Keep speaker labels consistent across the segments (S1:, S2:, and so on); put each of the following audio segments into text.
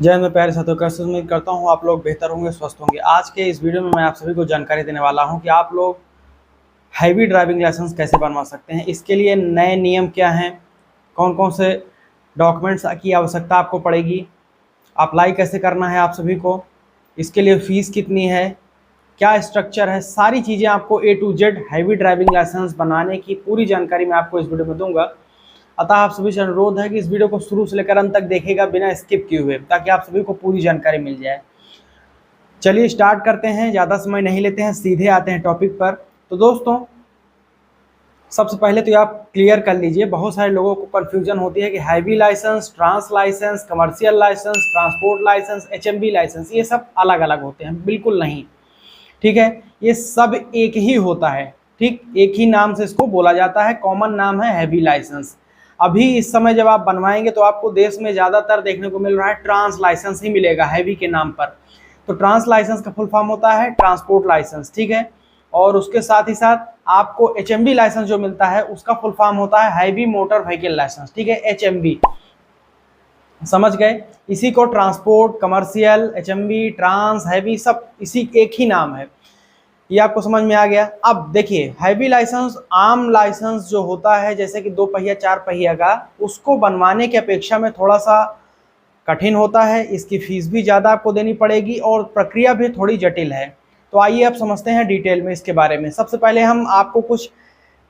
S1: जय मैं प्यारे साथियों, कैसे उम्मीद करता हूँ आप लोग बेहतर होंगे, स्वस्थ होंगे। आज के इस वीडियो में मैं आप सभी को जानकारी देने वाला हूँ कि आप लोग हैवी ड्राइविंग लाइसेंस कैसे बनवा सकते हैं। इसके लिए नए नियम क्या हैं, कौन कौन से डॉक्यूमेंट्स की आवश्यकता आपको पड़ेगी, अप्लाई कैसे करना है आप सभी को, इसके लिए फ़ीस कितनी है, क्या स्ट्रक्चर है, सारी चीज़ें आपको A to Z heavy driving licence बनाने की पूरी जानकारी मैं आपको इस वीडियो में दूंगा। अतः आप सभी से अनुरोध है कि इस वीडियो को शुरू से लेकर अंत तक देखिएगा बिना स्किप किए हुए, ताकि आप सभी को पूरी जानकारी मिल जाए। चलिए स्टार्ट करते हैं, ज़्यादा समय नहीं लेते हैं, सीधे आते हैं टॉपिक पर। तो दोस्तों, सबसे पहले तो आप क्लियर कर लीजिए, बहुत सारे लोगों को कन्फ्यूजन होती है कि heavy licence, trans licence, commercial licence, transport licence, HMV licence ये सब अलग अलग होते हैं। बिल्कुल नहीं, ठीक है, ये सब एक ही होता है। ठीक, एक ही नाम से इसको बोला जाता है, कॉमन नाम है हैवी लाइसेंस। अभी इस समय जब आप बनवाएंगे तो आपको देश में ज़्यादातर देखने को मिल रहा है ट्रांस लाइसेंस ही मिलेगा हैवी के नाम पर। तो ट्रांस लाइसेंस का फुल फॉर्म होता है ट्रांसपोर्ट लाइसेंस, ठीक है। और उसके साथ ही साथ आपको HMV लाइसेंस जो मिलता है उसका फुल फॉर्म होता है हैवी मोटर व्हीकल लाइसेंस, ठीक है, HMV। समझ गए? इसी को transport, commercial, HMV, trans, heavy सब इसी एक ही नाम है। ये आपको समझ में आ गया। अब देखिए, हैवी लाइसेंस आम लाइसेंस जो होता है, जैसे कि 2 पहिया 4 पहिया का, उसको बनवाने की अपेक्षा में थोड़ा सा कठिन होता है। इसकी फीस भी ज़्यादा आपको देनी पड़ेगी और प्रक्रिया भी थोड़ी जटिल है। तो आइए अब समझते हैं डिटेल में इसके बारे में। सबसे पहले हम आपको कुछ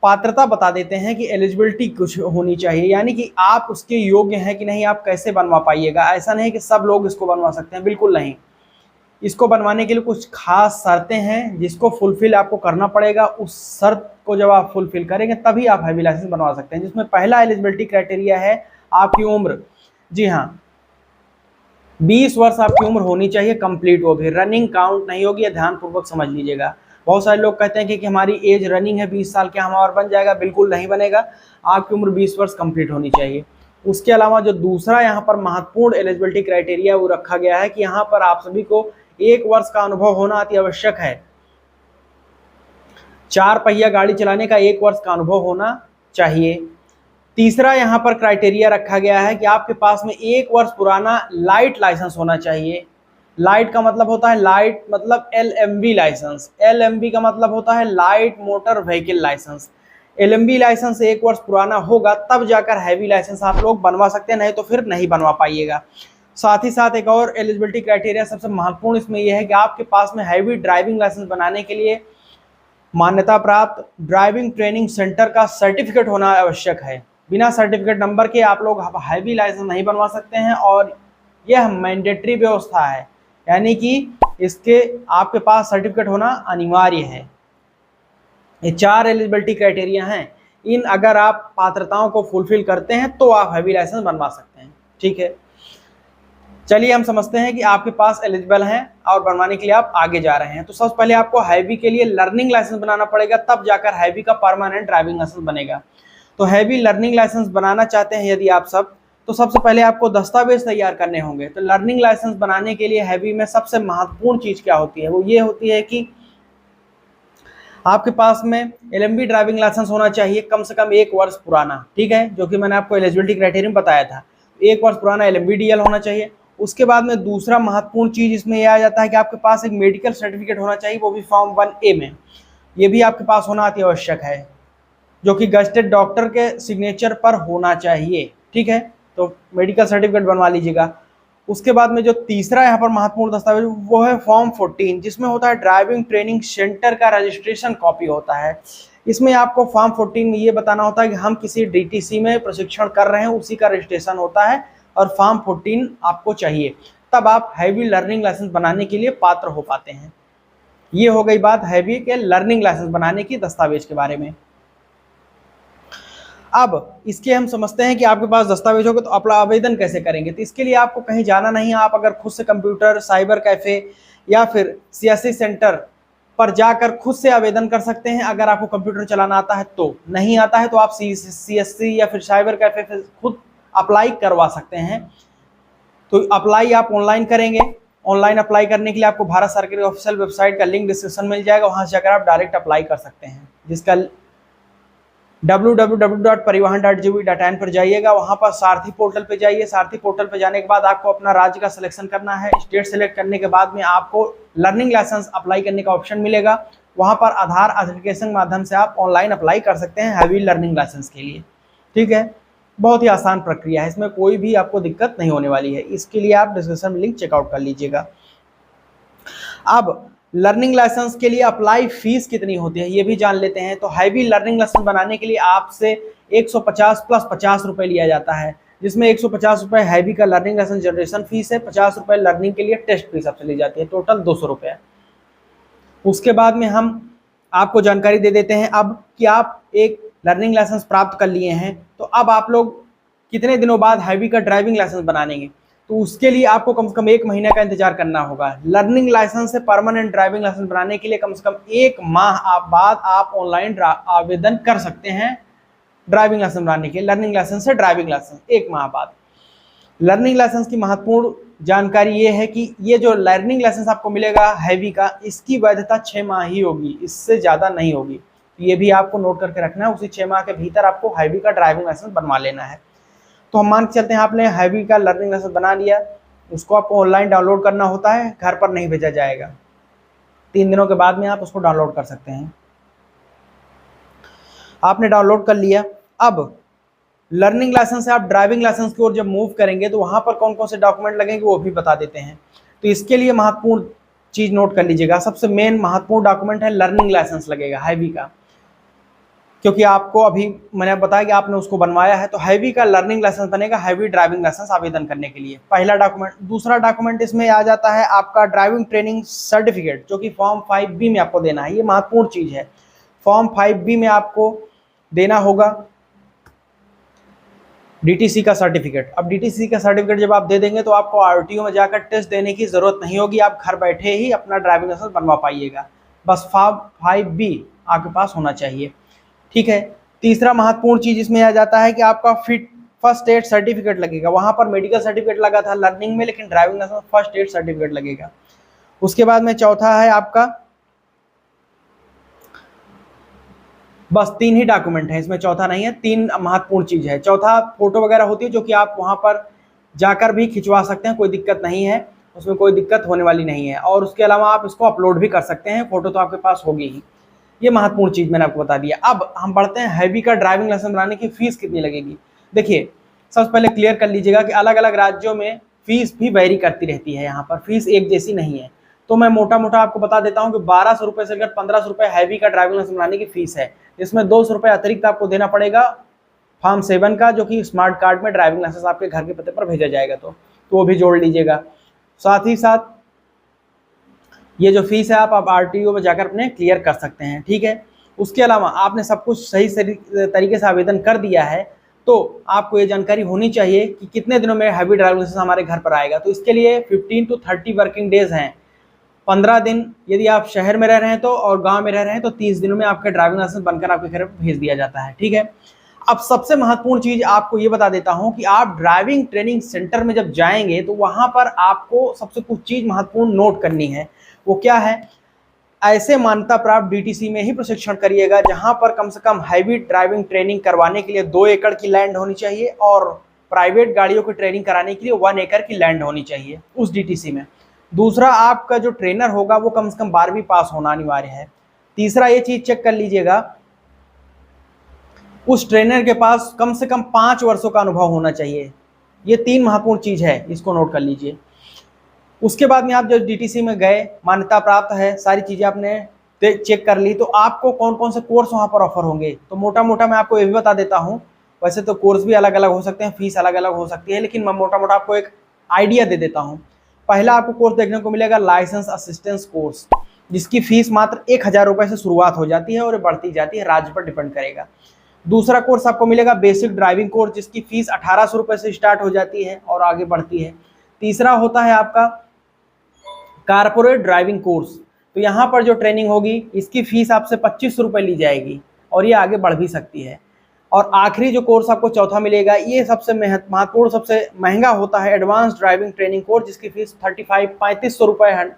S1: पात्रता बता देते हैं कि एलिजिबिलिटी कुछ होनी चाहिए, यानी कि आप उसके योग्य हैं कि नहीं, आप कैसे बनवा पाइएगा। ऐसा नहीं कि सब लोग इसको बनवा सकते हैं, बिल्कुल नहीं। इसको बनवाने के लिए कुछ खास शर्तें हैं जिसको फुलफिल आपको करना पड़ेगा। उस शर्त को जब आप फुलफिल करेंगे तभी आप हैवी लाइसेंस बनवा सकते हैं, जिसमें पहला एलिजिबिलिटी क्राइटेरिया है आपकी उम्र। जी हाँ, 20 वर्ष आपकी उम्र होनी चाहिए कंप्लीट। वो भी रनिंग काउंट नहीं होगी, ध्यानपूर्वक समझ लीजिएगा। बहुत सारे लोग कहते हैं कि हमारी एज रनिंग है 20 साल, क्या हमारा बन जाएगा? बिल्कुल नहीं बनेगा। आपकी उम्र 20 वर्ष कंप्लीट होनी चाहिए। उसके अलावा जो दूसरा यहाँ पर महत्वपूर्ण एलिजिबिलिटी क्राइटेरिया वो रखा गया है कि यहाँ पर आप सभी को 1 वर्ष का अनुभव होना अति आवश्यक है। 4 पहिया गाड़ी चलाने का 1 वर्ष का अनुभव होना चाहिए। तीसरा यहाँ पर क्राइटेरिया रखा गया है कि आपके पास में 1 वर्ष पुराना लाइट लाइसेंस होना चाहिए। लाइट का मतलब होता है, लाइट मतलब LMV लाइसेंस, LMV का मतलब होता है light motor vehicle licence. LMV licence 1 वर्ष पुराना होगा तब जाकर हैवी लाइसेंस आप लोग बनवा सकते हैं, नहीं तो फिर नहीं बनवा पाइएगा। साथ ही साथ एक और एलिजिबिलिटी क्राइटेरिया सबसे महत्वपूर्ण इसमें यह है कि आपके पास में हैवी ड्राइविंग लाइसेंस बनाने के लिए मान्यता प्राप्त ड्राइविंग ट्रेनिंग सेंटर का सर्टिफिकेट होना आवश्यक है। बिना सर्टिफिकेट नंबर के आप लोग हैवी लाइसेंस नहीं बनवा सकते हैं, और यह मैंडेटरी व्यवस्था है, यानी कि इसके आपके पास सर्टिफिकेट होना अनिवार्य है। ये 4 एलिजिबिलिटी क्राइटेरिया हैं। इन अगर आप पात्रताओं को फुलफिल करते हैं तो आप हैवी लाइसेंस बनवा सकते हैं, ठीक है। चलिए हम समझते हैं कि आपके पास एलिजिबल हैं और बनवाने के लिए आप आगे जा रहे हैं। तो सबसे पहले आपको हैवी के लिए लर्निंग लाइसेंस बनाना पड़ेगा, तब जाकर हैवी का परमानेंट ड्राइविंग लाइसेंस बनेगा। तो हैवी लर्निंग लाइसेंस बनाना चाहते हैं यदि आप सब, तो सबसे पहले आपको दस्तावेज तैयार करने होंगे। तो लर्निंग लाइसेंस बनाने के लिए हैवी में सबसे महत्वपूर्ण चीज़ क्या होती है? वो ये होती है कि आपके पास में LMV ड्राइविंग लाइसेंस होना चाहिए, कम से कम 1 वर्ष पुराना, ठीक है, जो कि मैंने आपको एलिजिबिलिटी क्राइटेरिया में बताया था। 1 वर्ष पुराना LMV DL होना चाहिए। उसके बाद में दूसरा महत्वपूर्ण चीज़ इसमें यह आ जाता है कि आपके पास एक मेडिकल सर्टिफिकेट होना चाहिए, वो भी फॉर्म 1A में। ये भी आपके पास होना अति आवश्यक है, जो कि गजेटेड डॉक्टर के सिग्नेचर पर होना चाहिए, ठीक है। तो मेडिकल सर्टिफिकेट बनवा लीजिएगा। उसके बाद में जो तीसरा यहाँ पर महत्वपूर्ण दस्तावेज वो है फॉर्म 14, जिसमें होता है ड्राइविंग ट्रेनिंग सेंटर का रजिस्ट्रेशन कॉपी होता है। इसमें आपको फॉर्म 14 में ये बताना होता है कि हम किसी DTC में प्रशिक्षण कर रहे हैं, उसी का रजिस्ट्रेशन होता है, और फॉर्म 14 आपको चाहिए, तब आप हैवी लर्निंग लाइसेंस बनाने के लिए पात्र हो पाते हैं। ये हो गई बात हैवी के लर्निंग लाइसेंस बनाने की दस्तावेज के बारे में। अब इसके हम समझते हैं कि आपके पास दस्तावेज होगा तो अपना आवेदन कैसे करेंगे। तो इसके लिए आपको कहीं जाना नहीं है। आप अगर खुद से कंप्यूटर, साइबर कैफ़े या फिर CSC सेंटर पर जाकर खुद से आवेदन कर सकते हैं। अगर आपको कंप्यूटर चलाना आता है तो, नहीं आता है तो आप CSC या फिर साइबर कैफ़े से खुद अप्लाई करवा सकते हैं। तो अप्लाई आप ऑनलाइन करेंगे। ऑनलाइन अप्लाई करने के लिए आपको भारत सरकार की ऑफिशियल वेबसाइट का लिंक डिस्क्रिप्शन मिल जाएगा, वहाँ से जाकर आप डायरेक्ट अप्लाई कर सकते हैं, जिसका www.parivahan.gov.in पर जाइएगा, वहाँ पर सारथी पोर्टल पे जाइए। सारथी पोर्टल पे जाने के बाद आपको अपना राज्य का सिलेक्शन करना है। स्टेट सेलेक्ट करने के बाद में आपको लर्निंग लाइसेंस अप्लाई करने का ऑप्शन मिलेगा। वहाँ पर आधार एप्लीकेशन के माध्यम से आप ऑनलाइन अप्लाई कर सकते हैं हैवी लर्निंग लाइसेंस के लिए। ठीक है, बहुत ही आसान प्रक्रिया है, इसमें कोई भी आपको दिक्कत नहीं होने वाली है। इसके लिए आप डिस्क्रिप्शन में लिंक चेकआउट कर लीजिएगा। अब लर्निंग लाइसेंस के लिए अप्लाई फीस कितनी होती है ये भी जान लेते हैं। तो हैवी लर्निंग लाइसेंस बनाने के लिए आपसे 150 प्लस 50 रुपये लिया जाता है, जिसमें 150 रुपये हैवी का लर्निंग लाइसेंस जनरेशन फीस है, 50 रुपये लर्निंग के लिए टेस्ट फीस आपसे ली जाती है, टोटल 200 रुपये। उसके बाद में हम आपको जानकारी दे देते हैं अब कि आप एक लर्निंग लाइसेंस प्राप्त कर लिए हैं, तो अब आप लोग कितने दिनों बाद हैवी का ड्राइविंग लाइसेंस बनाएंगे। तो उसके लिए आपको कम से कम 1 महीने का इंतजार करना होगा। लर्निंग लाइसेंस से परमानेंट ड्राइविंग लाइसेंस बनाने के लिए कम से कम 1 माह बाद आप ऑनलाइन आवेदन कर सकते हैं ड्राइविंग लाइसेंस बनाने के लिए। लर्निंग लाइसेंस से ड्राइविंग लाइसेंस 1 माह बाद। लर्निंग लाइसेंस की महत्वपूर्ण जानकारी ये है कि ये जो लर्निंग लाइसेंस आपको मिलेगा हैवी का, इसकी वैधता 6 माह ही होगी, इससे ज़्यादा नहीं होगी। ये भी आपको नोट करके रखना है, उसी 6 माह के भीतर आपको हैवी का ड्राइविंग लाइसेंस बनवा लेना है। तो हम मान के चलते हैं आपने हैवी का लर्निंग लाइसेंस बना लिया, उसको आपको ऑनलाइन डाउनलोड करना होता है, घर पर नहीं भेजा जाएगा। 3 दिनों के बाद में आप उसको डाउनलोड कर सकते हैं। आपने डाउनलोड कर लिया। अब लर्निंग लाइसेंस से आप ड्राइविंग लाइसेंस की ओर जब मूव करेंगे तो वहाँ पर कौन कौन से डॉक्यूमेंट लगेंगे वो भी बता देते हैं। तो इसके लिए महत्वपूर्ण चीज़ नोट कर लीजिएगा। सबसे मेन महत्वपूर्ण डॉक्यूमेंट है लर्निंग लाइसेंस लगेगा हैवी का, क्योंकि आपको अभी मैंने बताया कि आपने उसको बनवाया है। तो हैवी का लर्निंग लाइसेंस बनेगा हैवी ड्राइविंग लाइसेंस आवेदन करने के लिए, पहला डॉक्यूमेंट। दूसरा डॉक्यूमेंट इसमें आ जाता है आपका ड्राइविंग ट्रेनिंग सर्टिफिकेट, जो कि फॉर्म 5B में आपको देना है। ये महत्वपूर्ण चीज़ है। फॉर्म 5B में आपको देना होगा DTC का सर्टिफिकेट। अब DTC का सर्टिफिकेट जब आप दे देंगे तो आपको RTO में जाकर टेस्ट देने की ज़रूरत नहीं होगी, आप घर बैठे ही अपना ड्राइविंग लाइसेंस बनवा पाइएगा। बस फॉर्म 5B आपके पास होना चाहिए। ठीक है। तीसरा महत्वपूर्ण चीज़ इसमें आ जाता है कि आपका फर्स्ट एड सर्टिफिकेट लगेगा। वहाँ पर मेडिकल सर्टिफिकेट लगा था लर्निंग में, लेकिन driving licence first aid certificate लगेगा। उसके बाद में चौथा है आपका, बस 3 ही डॉक्यूमेंट है इसमें, चौथा नहीं है। 3 महत्वपूर्ण चीज़ है। चौथा फोटो वगैरह होती है जो कि आप वहाँ पर जाकर भी खिंचवा सकते हैं, कोई दिक्कत नहीं है, उसमें कोई दिक्कत होने वाली नहीं है। और उसके अलावा आप इसको अपलोड भी कर सकते हैं, फ़ोटो तो आपके पास होगी ही। ये महत्वपूर्ण चीज़ मैंने आपको बता दिया। अब हम बढ़ते हैं हैवी का ड्राइविंग लाइसेंस बनाने की फ़ीस कितनी लगेगी। देखिए, सबसे पहले क्लियर कर लीजिएगा कि अलग अलग राज्यों में फ़ीस भी वेरी करती रहती है, यहाँ पर फ़ीस एक जैसी नहीं है। तो मैं मोटा मोटा आपको बता देता हूँ कि 1200 रुपये से लेकर 1500 रुपये हैवी का ड्राइविंग लाइसेंस बनाने की फ़ीस है, जिसमें 200 रुपये अतिरिक्त आपको देना पड़ेगा फॉर्म 7 का, जो कि स्मार्ट कार्ड में ड्राइविंग लाइसेंस आपके घर के पते पर भेजा जाएगा, तो वो भी जोड़ लीजिएगा। साथ ही साथ ये जो फीस है आप RTO में जाकर अपने क्लियर कर सकते हैं। ठीक है। उसके अलावा आपने सब कुछ सही तरीके से आवेदन कर दिया है, तो आपको ये जानकारी होनी चाहिए कि कितने दिनों में हैवी ड्राइविंग लाइसेंस हमारे घर पर आएगा। तो इसके लिए 15 to 30 वर्किंग डेज़ हैं। 15 दिन यदि आप शहर में रह रहे हैं तो, और गांव में रह रहे हैं तो 30 दिनों में आपका ड्राइविंग लाइसेंस बनकर आपके घर पर भेज दिया जाता है। ठीक है। अब सबसे महत्वपूर्ण चीज़ आपको ये बता देता हूं कि आप ड्राइविंग ट्रेनिंग सेंटर में जब जाएंगे तो वहां पर आपको सबसे कुछ चीज़ महत्वपूर्ण नोट करनी है। वो क्या है? ऐसे मान्यता प्राप्त DTC में ही प्रशिक्षण करिएगा जहां पर कम से कम हैवी ड्राइविंग ट्रेनिंग करवाने के लिए 2 एकड़ की लैंड होनी चाहिए, और प्राइवेट गाड़ियों की ट्रेनिंग कराने के लिए 1 एकड़ की लैंड होनी चाहिए उस DTC में। दूसरा, आपका जो ट्रेनर होगा वो कम से कम 12वीं पास होना अनिवार्य है। तीसरा, ये चीज़ चेक कर लीजिएगा, उस ट्रेनर के पास कम से कम 5 वर्षों का अनुभव होना चाहिए। ये 3 महत्वपूर्ण चीज़ है, इसको नोट कर लीजिए। उसके बाद में आप जब DTC में गए, मान्यता प्राप्त है, सारी चीज़ें आपने चेक कर ली, तो आपको कौन कौन से कोर्स वहाँ पर ऑफर होंगे। तो मोटा मोटा मैं आपको ये भी बता देता हूँ, वैसे तो कोर्स भी अलग अलग हो सकते हैं, फीस अलग अलग हो सकती है, लेकिन मैं मोटा मोटा आपको एक आइडिया दे देता हूँ। पहला आपको कोर्स देखने को मिलेगा लाइसेंस असिस्टेंस कोर्स, जिसकी फीस मात्र 1000 रुपये से शुरुआत हो जाती है और बढ़ती जाती है, राज्य पर डिपेंड करेगा। दूसरा कोर्स आपको मिलेगा बेसिक ड्राइविंग कोर्स, जिसकी फीस 1800 रुपये से स्टार्ट हो जाती है और आगे बढ़ती है। तीसरा होता है आपका कारपोरेट ड्राइविंग कोर्स, तो यहाँ पर जो ट्रेनिंग होगी इसकी फ़ीस आपसे 2500 रुपये ली जाएगी और ये आगे बढ़ भी सकती है। और आखिरी जो कोर्स आपको चौथा मिलेगा, ये सबसे महत्वपूर्ण, सबसे महंगा होता है एडवांस ड्राइविंग ट्रेनिंग कोर्स, जिसकी फ़ीस 3500 रुपये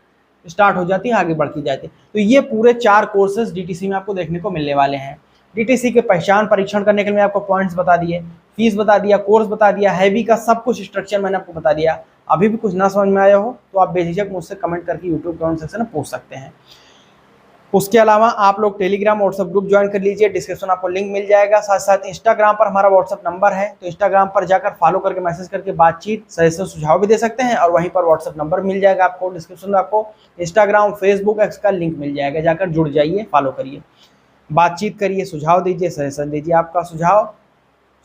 S1: स्टार्ट हो जाती है, आगे बढ़ती जाती है। तो ये पूरे 4 कोर्सेज DTC में आपको देखने को मिलने वाले हैं। DTC के पहचान परीक्षण करने के लिए आपको पॉइंट्स बता दिए, फीस बता दिया, कोर्स बता दिया, हैवी का सब कुछ स्ट्रक्चर मैंने आपको बता दिया। अभी भी कुछ ना समझ में आया हो तो आप बेझिझक मुझसे कमेंट करके यूट्यूब कमेंट सेक्शन में पूछ सकते हैं। उसके अलावा आप लोग टेलीग्राम व्हाट्सएप ग्रुप ज्वाइन कर लीजिए, डिस्क्रिप्शन आपको लिंक मिल जाएगा। साथ साथ इंस्टाग्राम पर हमारा व्हाट्सएप नंबर है, तो इंस्टाग्राम पर जाकर फॉलो करके मैसेज करके बातचीत सजेशन सुझाव भी दे सकते हैं, और वहीं पर व्हाट्सएप नंबर मिल जाएगा आपको। डिस्क्रिप्शन में आपको इंस्टाग्राम, फेसबुक, एक्स का लिंक मिल जाएगा, जाकर जुड़ जाइए, फॉलो करिए, बातचीत करिए, सुझाव दीजिए, सजेशन दीजिए, आपका सुझाव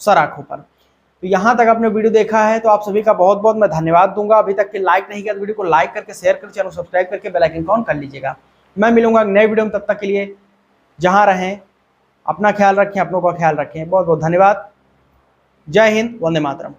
S1: सर आंखों पर। तो यहाँ तक आपने वीडियो देखा है तो आप सभी का बहुत बहुत मैं धन्यवाद दूंगा। अभी तक के लाइक नहीं किया तो वीडियो को लाइक करके शेयर कर, चैनल सब्सक्राइब करके बेल आइकन ऑन कर लीजिएगा। मैं मिलूंगा नए वीडियो में, तब तक के लिए जहां रहें अपना ख्याल रखें, अपनों का ख्याल रखें। बहुत बहुत धन्यवाद। जय हिंद, वंदे मातरम।